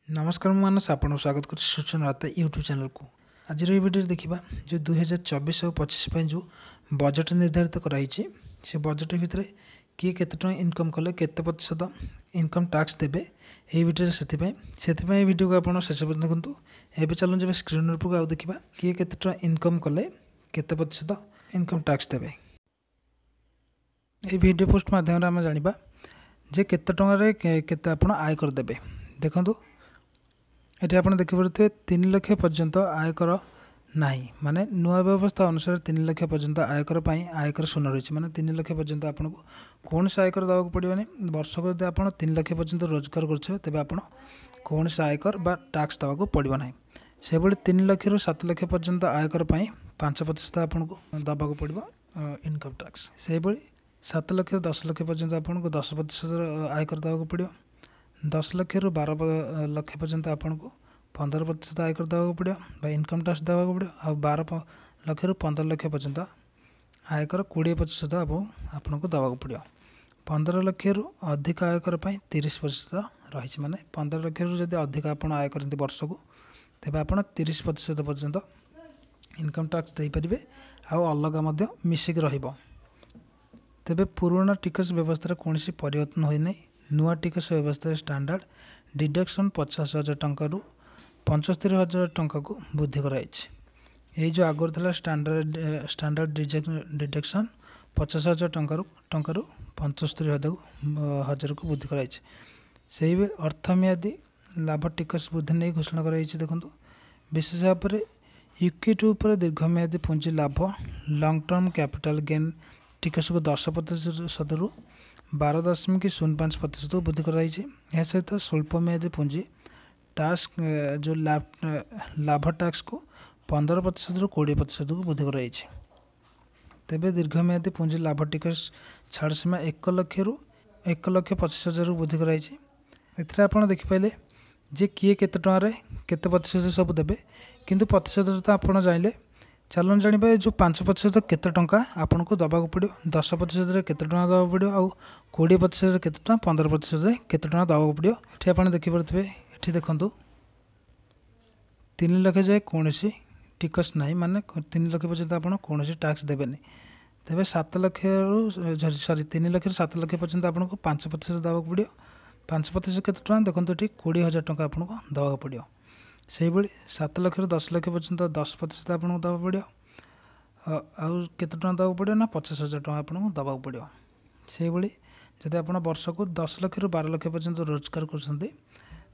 नमस्कार ମୁଁ ମାନସ ଆପଣଙ୍କୁ ସ୍ୱାଗତ କରୁଛି ସୂଚନା ବାର୍ତ୍ତା ୟୁଟ୍ୟୁବ୍ ଚ୍ୟାନେଲକୁ। ଆଜିର ଏହି ଭିଡ଼ିଓରେ ଦେଖିବା ଯେଉଁ 2024 ଆଉ 25 ପାଇଁ ଯେଉଁ ବଜେଟ୍ ନିର୍ଦ୍ଧାରିତ କରାଯାଇଛି ସେ ବଜେଟ୍ ଭିତରେ କିଏ କେତେ ଟଙ୍କା ଇନକମ୍ କଲେ କେତେ ପ୍ରତିଶତ ଇନକମ୍ ଟ୍ୟାକ୍ସ ଦେବେ ଏହି ଭିଡ଼ିଓରେ ସେଥିପାଇଁ ଏହି ଭିଡ଼ିଓକୁ ଆପଣ ଶେଷ ପର୍ଯ୍ୟନ୍ତ ଦେଖନ୍ତୁ। ଏବେ ଚାଲନ୍ତୁ ଯିବା ସ୍କ୍ରିନ୍ ଉପରକୁ ଆଉ ଦେଖିବା କିଏ କେତେ ଟଙ୍କା ଇନକମ୍ କଲେ କେତେ ପ୍ରତିଶତ ଇନକମ୍ ଟ୍ୟାକ୍ସ ଦେବେ। ଏହି ଭିଡ଼ିଓ ପୋଷ୍ଟ ମାଧ୍ୟମରେ ଆମେ ଜାଣିବା ଯେ କେତେ ଟଙ୍କାରେ କେତେ ଆପଣ ଆୟକର ଦେବେ। ଦେଖନ୍ତୁ ଏଠି ଆପଣ ଦେଖିପାରୁଥିବେ 3 ଲକ୍ଷ ପର୍ଯ୍ୟନ୍ତ ଆୟକର ନାହିଁ, ମାନେ ନୂଆ ବ୍ୟବସ୍ଥା ଅନୁସାରେ 3 ଲକ୍ଷ ପର୍ଯ୍ୟନ୍ତ ଆୟକର ପାଇଁ ଆୟକର ଶୂନ୍ୟ ରହିଛି। ମାନେ 3 ଲକ୍ଷ ପର୍ଯ୍ୟନ୍ତ ଆପଣଙ୍କୁ କୌଣସି ଆୟକର ଦେବାକୁ ପଡ଼ିବନି। ବର୍ଷକୁ ଯଦି ଆପଣ 3 ଲକ୍ଷ ପର୍ଯ୍ୟନ୍ତ ରୋଜଗାର କରୁଥିବେ ତେବେ ଆପଣ କୌଣସି ଆୟକର ବା ଟ୍ୟାକ୍ସ ଦେବାକୁ ପଡ଼ିବ ନାହିଁ। ସେଭଳି 3 ଲକ୍ଷରୁ 7 ଲକ୍ଷ ପର୍ଯ୍ୟନ୍ତ ଆୟକର ପାଇଁ 5% ଆପଣଙ୍କୁ ଦେବାକୁ ପଡ଼ିବ ଇନକମ୍ ଟ୍ୟାକ୍ସ। ସେହିଭଳି 7 ଲକ୍ଷରୁ 10 ଲକ୍ଷ ପର୍ଯ୍ୟନ୍ତ ଆପଣଙ୍କୁ 10% ଆୟକର ଦେବାକୁ ପଡ଼ିବ। 10 ଲକ୍ଷରୁ 12 ଲକ୍ଷ ପର୍ଯ୍ୟନ୍ତ ଆପଣଙ୍କୁ 15% ଆୟକର ଦେବାକୁ ପଡ଼ିବ ବା ଇନକମ୍ ଟ୍ୟାକ୍ସ ଦେବାକୁ ପଡ଼ିବ। ଆଉ 12 ଲକ୍ଷରୁ 15 ଲକ୍ଷ ପର୍ଯ୍ୟନ୍ତ ଆୟକର 20% ଆପଣଙ୍କୁ ଦେବାକୁ ପଡ଼ିବ। 15 ଲକ୍ଷରୁ ଅଧିକ ଆୟକର ପାଇଁ 30% ରହିଛି। ମାନେ 15 ଲକ୍ଷରୁ ଯଦି ଅଧିକ ଆପଣ ଆୟ କରନ୍ତି ବର୍ଷକୁ ତେବେ ଆପଣ 30% ପର୍ଯ୍ୟନ୍ତ ଇନକମ୍ ଟ୍ୟାକ୍ସ ଦେଇପାରିବେ। ଆଉ ଅଲଗା ମଧ୍ୟ ମିଶିକି ରହିବ। ତେବେ ପୁରୁଣା ଟିକସ ବ୍ୟବସ୍ଥାରେ କୌଣସି ପରିବର୍ତ୍ତନ ହୋଇନାହିଁ। ନୂଆ ଟିକସ ବ୍ୟବସ୍ଥାରେ ଷ୍ଟାଣ୍ଡାର୍ଡ଼ ଡିଡକ୍ସନ୍ 50,000 ଟଙ୍କାରୁ 75,000 ଟଙ୍କାକୁ ବୃଦ୍ଧି କରାଯାଇଛି। ଏହି ଯେଉଁ ଆଗରୁ ଥିଲା ଷ୍ଟାଣ୍ଡାର୍ଡ଼ ଡିଡକ୍ସନ୍ 50,000 ଟଙ୍କାରୁ 75,000କୁ ବୃଦ୍ଧି କରାଯାଇଛି। ସେହି ଅର୍ଥ ମିଆଦି ଲାଭ ଟିକସ ବୃଦ୍ଧି ନେଇ ଘୋଷଣା କରାଯାଇଛି। ଦେଖନ୍ତୁ ବିଶେଷ ଭାବରେ ଇକ୍ୱିଟି ଉପରେ ଦୀର୍ଘମିଆଦୀ ପୁଞ୍ଜି ଲାଭ ଲଙ୍ଗ୍ ଟର୍ମ କ୍ୟାପିଟାଲ ଗେନ୍ ଟିକସକୁ 10%ରୁ 12.05%କୁ ବୃଦ୍ଧି କରାଯାଇଛି। ଏହା ସହିତ ସ୍ୱଳ୍ପ ମିଆଦୀ ପୁଞ୍ଜି ଟାସ୍କ ଯେଉଁ ଲାଭ ଟ୍ୟାକ୍ସକୁ 15%ରୁ 20%କୁ ବୃଦ୍ଧି କରାଯାଇଛି। ତେବେ ଦୀର୍ଘମିଆଦୀ ପୁଞ୍ଜି ଲାଭ ଟିକସ ଛାଡ଼ ସୀମା 1 ଲକ୍ଷରୁ 1,25,000କୁ ବୃଦ୍ଧି କରାଯାଇଛି। ଏଥିରେ ଆପଣ ଦେଖିପାରିଲେ ଯେ କିଏ କେତେ ଟଙ୍କାରେ କେତେ ପ୍ରତିଶତ ସବୁ ଦେବେ, କିନ୍ତୁ ପ୍ରତିଶତରେ ତ ଆପଣ ଜାଣିଲେ। ଚାଲନ୍ତୁ ଜାଣିବା ଏ ଯେଉଁ 5% କେତେ ଟଙ୍କା ଆପଣଙ୍କୁ ଦେବାକୁ ପଡ଼ିବ, 10%ରେ କେତେ ଟଙ୍କା ଦେବାକୁ ପଡ଼ିବ, ଆଉ 20%ରେ କେତେ ଟଙ୍କା, 15%ରେ କେତେ ଟଙ୍କା ଦେବାକୁ ପଡ଼ିବ। ଏଠି ଆପଣ ଦେଖିପାରୁଥିବେ, ଏଠି ଦେଖନ୍ତୁ 3 ଲକ୍ଷ ଯାଏ କୌଣସି ଟିକସ ନାହିଁ, ମାନେ 3 ଲକ୍ଷ ପର୍ଯ୍ୟନ୍ତ ଆପଣ କୌଣସି ଟ୍ୟାକ୍ସ ଦେବେନି। ତେବେ 3 ଲକ୍ଷରୁ 7 ଲକ୍ଷ ପର୍ଯ୍ୟନ୍ତ ଆପଣଙ୍କୁ 5% ଦେବାକୁ ପଡ଼ିବ। 5% କେତେ ଟଙ୍କା ଦେଖନ୍ତୁ, ଏଠି 20,000 ଟଙ୍କା ଆପଣଙ୍କୁ ଦେବାକୁ ପଡ଼ିବ। ସେହିଭଳି 7 ଲକ୍ଷରୁ 10 ଲକ୍ଷ ପର୍ଯ୍ୟନ୍ତ 10% ଆପଣଙ୍କୁ ଦେବାକୁ ପଡ଼ିବ। ଆଉ କେତେ ଟଙ୍କା ଦେବାକୁ ପଡ଼ିବ ନା 50,000 ଟଙ୍କା ଆପଣଙ୍କୁ ଦେବାକୁ ପଡ଼ିବ। ସେହିଭଳି ଯଦି ଆପଣ ବର୍ଷକୁ 10 ଲକ୍ଷରୁ 12 ଲକ୍ଷ ପର୍ଯ୍ୟନ୍ତ ରୋଜଗାର କରୁଛନ୍ତି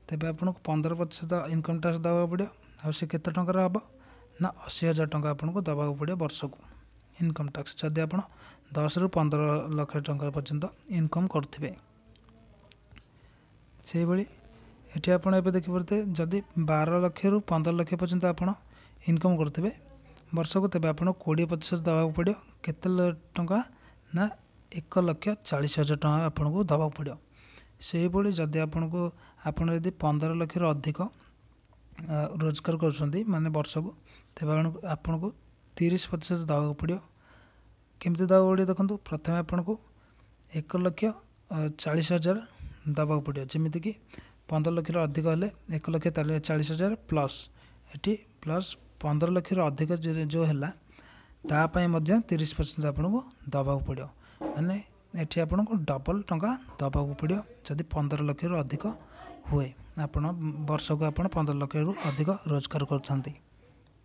ତେବେ ଆପଣଙ୍କୁ 15% ଇନକମ୍ ଟ୍ୟାକ୍ସ ଦେବାକୁ ପଡ଼ିବ। ଆଉ ସେ କେତେ ଟଙ୍କାର ହେବ ନା 80,000 ଟଙ୍କା ଆପଣଙ୍କୁ ଦେବାକୁ ପଡ଼ିବ ବର୍ଷକୁ ଇନକମ୍ ଟ୍ୟାକ୍ସ, ଯଦି ଆପଣ 10ରୁ 15 ଲକ୍ଷ ଟଙ୍କା ପର୍ଯ୍ୟନ୍ତ ଇନକମ୍ କରୁଥିବେ। ସେହିଭଳି ଏଠି ଆପଣ ଏବେ ଦେଖିପାରୁଥିବେ ଯଦି 12 ଲକ୍ଷରୁ 15 ଲକ୍ଷ ପର୍ଯ୍ୟନ୍ତ ଆପଣ ଇନକମ୍ କରୁଥିବେ ବର୍ଷକୁ, ତେବେ ଆପଣ 20% ଦେବାକୁ ପଡ଼ିବ। କେତେ ଟଙ୍କା ନା 1,40,000 ଟଙ୍କା ଆପଣଙ୍କୁ ଦେବାକୁ ପଡ଼ିବ। ସେହିଭଳି ଯଦି ଆପଣ ଯଦି 15 ଲକ୍ଷରୁ ଅଧିକ ରୋଜଗାର କରୁଛନ୍ତି ମାନେ ବର୍ଷକୁ, ତେବେ ଆପଣଙ୍କୁ 30% ଦେବାକୁ ପଡ଼ିବ। କେମିତି ଦେବାକୁ ପଡ଼ିବ ଦେଖନ୍ତୁ, ପ୍ରଥମେ ଆପଣଙ୍କୁ 1,40,000 ଦେବାକୁ ପଡ଼ିବ। ଯେମିତିକି 15 ଲକ୍ଷରୁ ଅଧିକ ହେଲେ 1,40,000 ପ୍ଲସ୍ ଏଠି ପ୍ଲସ୍ 15 ଲକ୍ଷରୁ ଅଧିକ ଯେଉଁ ହେଲା ତା ପାଇଁ ମଧ୍ୟ 30% ଆପଣଙ୍କୁ ଦେବାକୁ ପଡ଼ିବ। ମାନେ ଏଠି ଆପଣଙ୍କୁ ଡବଲ୍ ଟଙ୍କା ଦେବାକୁ ପଡ଼ିବ ଯଦି 15 ଲକ୍ଷରୁ ଅଧିକ ହୁଏ। ବର୍ଷକୁ ଆପଣ 15 ଲକ୍ଷରୁ ଅଧିକ ରୋଜଗାର କରୁଛନ୍ତି।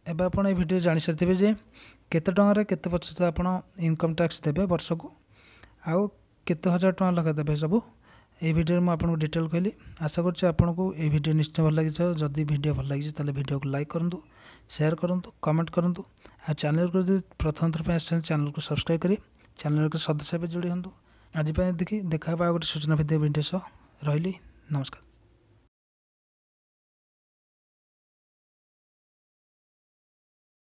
ଏବେ ଆପଣ ଏହି ଭିଡ଼ିଓ ଜାଣିସାରିଥିବେ ଯେ କେତେ ଟଙ୍କାରେ କେତେ ପ୍ରତିଶତ ଆପଣ ଇନକମ୍ ଟ୍ୟାକ୍ସ ଦେବେ ବର୍ଷକୁ, ଆଉ କେତେ ହଜାର ଟଙ୍କା ଲେଖା ଦେବେ ସବୁ। ଏହି ଭିଡ଼ିଓରେ ମୁଁ ଆପଣଙ୍କୁ ଡିଟେଲ୍ କହିଲି। ଆଶା କରୁଛି ଆପଣଙ୍କୁ ଏହି ଭିଡ଼ିଓ ନିଶ୍ଚୟ ଭଲ ଲାଗିଥିବ। ଯଦି ଭିଡ଼ିଓ ଭଲ ଲାଗିଛି ତାହେଲେ ଭିଡ଼ିଓକୁ ଲାଇକ୍ କରନ୍ତୁ, ସେୟାର କରନ୍ତୁ, କମେଣ୍ଟ କରନ୍ତୁ। ଆଉ ଚ୍ୟାନେଲକୁ ଯଦି ପ୍ରଥମ ଥର ପାଇଁ ଆସିଛନ୍ତି ଚ୍ୟାନେଲକୁ ସବସ୍କ୍ରାଇବ୍ କରି ଚ୍ୟାନେଲକୁ ସଦସ୍ୟ ଭାବେ ଯୋଡ଼ି ହୁଅନ୍ତୁ। ଆଜି ପାଇଁ ଦେଖା ହେବା ଆଉ ଗୋଟେ ସୂଚନା ଭିତ୍ତିକ ଭିଡ଼ିଓ ସହ ରହିଲି। ନମସ୍କାର।